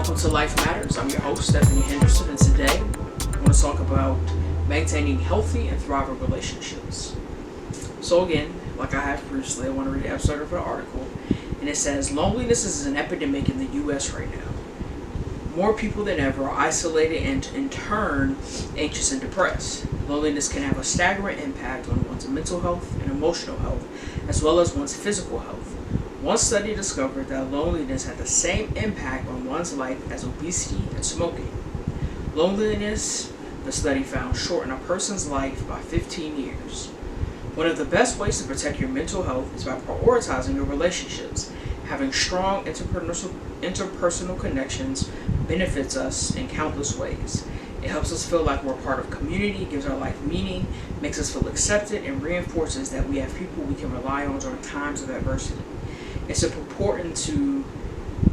Welcome to Life Matters. I'm your host, Stephanie Henderson, and today I want to talk about maintaining healthy and thriving relationships. So again, like I have previously, I want to read an excerpt of an article, and it says, loneliness is an epidemic in the U.S. right now. More people than ever are isolated and, in turn, anxious and depressed. Loneliness can have a staggering impact on one's mental health and emotional health, as well as one's physical health. One study discovered that loneliness had the same impact on one's life as obesity and smoking. Loneliness, the study found, shortened a person's life by 15 years. One of the best ways to protect your mental health is by prioritizing your relationships. Having strong interpersonal connections benefits us in countless ways. It helps us feel like we're part of community, gives our life meaning, makes us feel accepted, and reinforces that we have people we can rely on during times of adversity. It's important to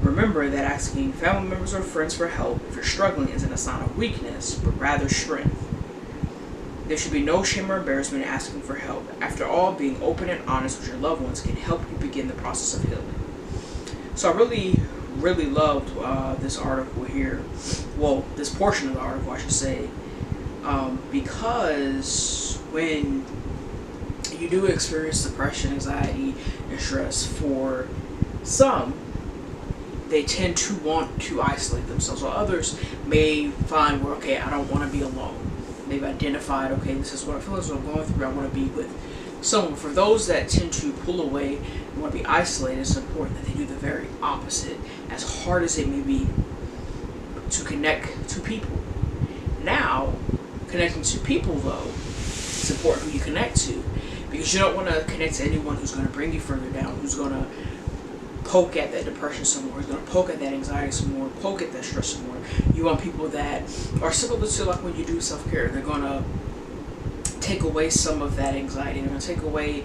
remember that asking family members or friends for help if you're struggling isn't a sign of weakness, but rather strength. There should be no shame or embarrassment in asking for help. After all, being open and honest with your loved ones can help you begin the process of healing. So I really loved this article here. Well, this portion of the article, I should say, because when you do experience depression, anxiety, and stress, for some, they tend to want to isolate themselves, while others may find where, okay, I don't want to be alone. They've identified, okay, this is what I feel, this is what I'm going through, I want to be with someone. For those that tend to pull away and want to be isolated, it's important that they do the very opposite, as hard as it may be, to connect to people. Now, connecting to people, though, it's important who you connect to, because you don't want to connect to anyone who's going to bring you further down, who's going to poke at that depression some more, who's going to poke at that anxiety some more, poke at that stress some more. You want people that are similar to like when you do self-care. They're going to take away some of that anxiety. They're going to take away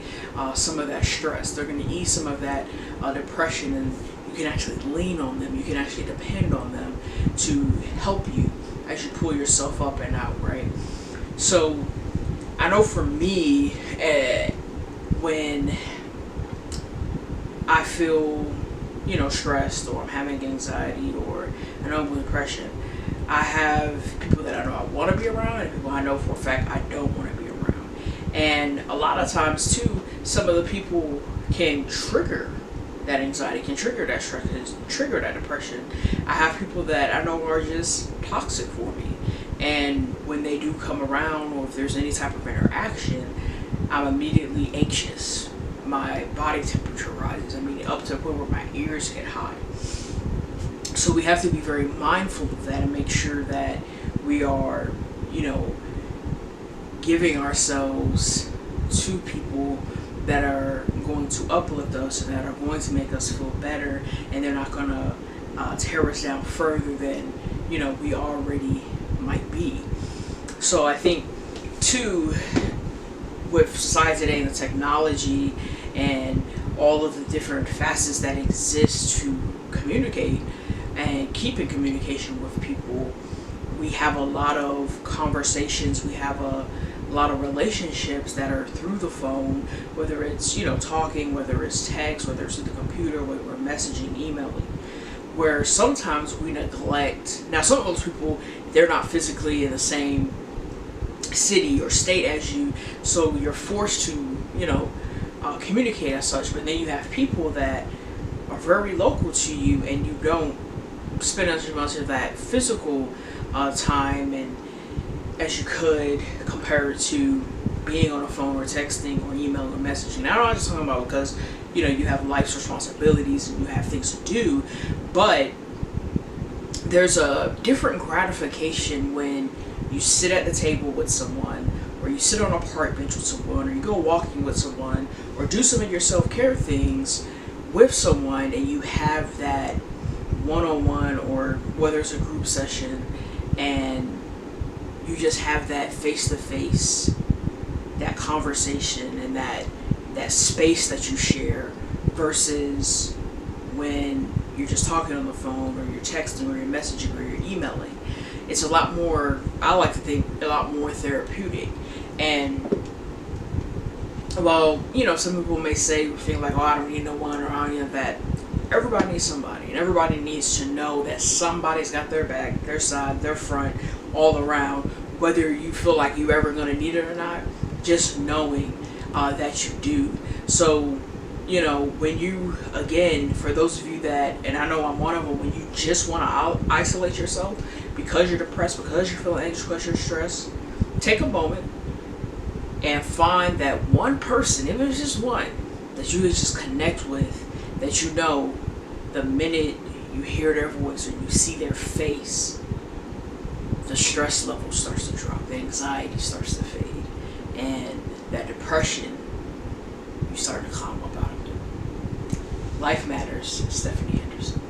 some of that stress. They're going to ease some of that depression, and you can actually lean on them. You can actually depend on them to help you as you pull yourself up and out, right? So I know for me, when I feel, stressed, or I'm having anxiety, or I know I'm with depression, I have people that I know I want to be around, and people I know for a fact I don't want to be around. And a lot of times, too, some of the people can trigger that anxiety, can trigger that stress, can trigger that depression. I have people that I know are just toxic for me. And when they do come around, or if there's any type of interaction, I'm immediately anxious. My body temperature rises. Up to the point where my ears get hot. So we have to be very mindful of that and make sure that we are, giving ourselves to people that are going to uplift us and that are going to make us feel better, and they're not going to tear us down further than, we already might be. So I think, too, with society today and the technology and all of the different facets that exist to communicate and keep in communication with people, we have a lot of conversations, we have a lot of relationships that are through the phone, whether it's, talking, whether it's text, whether it's through the computer, whether we're messaging, emailing, where sometimes we neglect. Now, some of those people, they're not physically in the same city or state as you, so you're forced to, communicate as such. But then you have people that are very local to you, and you don't spend as much of that physical time and as you could compared to being on a phone or texting or emailing or messaging. Now, I'm not just talking about because you have life's responsibilities and you have things to do, but there's a different gratification when you sit at the table with someone, or you sit on a park bench with someone, or you go walking with someone, or do some of your self-care things with someone, and you have that one-on-one, or whether it's a group session, and you just have that face-to-face, that conversation, and that space that you share, versus when you're just talking on the phone, or you're texting, or you're messaging, or you're emailing. It's a lot more, I like to think, a lot more therapeutic. And while, some people may say, think like, oh, I don't need no one, or I don't need that, Everybody needs somebody, and everybody needs to know that somebody's got their back, their side, their front, all around. Whether you feel like you ever gonna need it or not, just knowing that you do. So, you know, when you, again, for those of you that, and I know I'm one of them, when you just want to isolate yourself because you're depressed, because you're feeling anxious, because you're stressed, take a moment and find that one person, even if it's just one, that you can just connect with, that you know the minute you hear their voice or you see their face, the stress level starts to drop, the anxiety starts to fade, and that depression, you start to calm up out of it. Life Matters, Stephanie Anderson.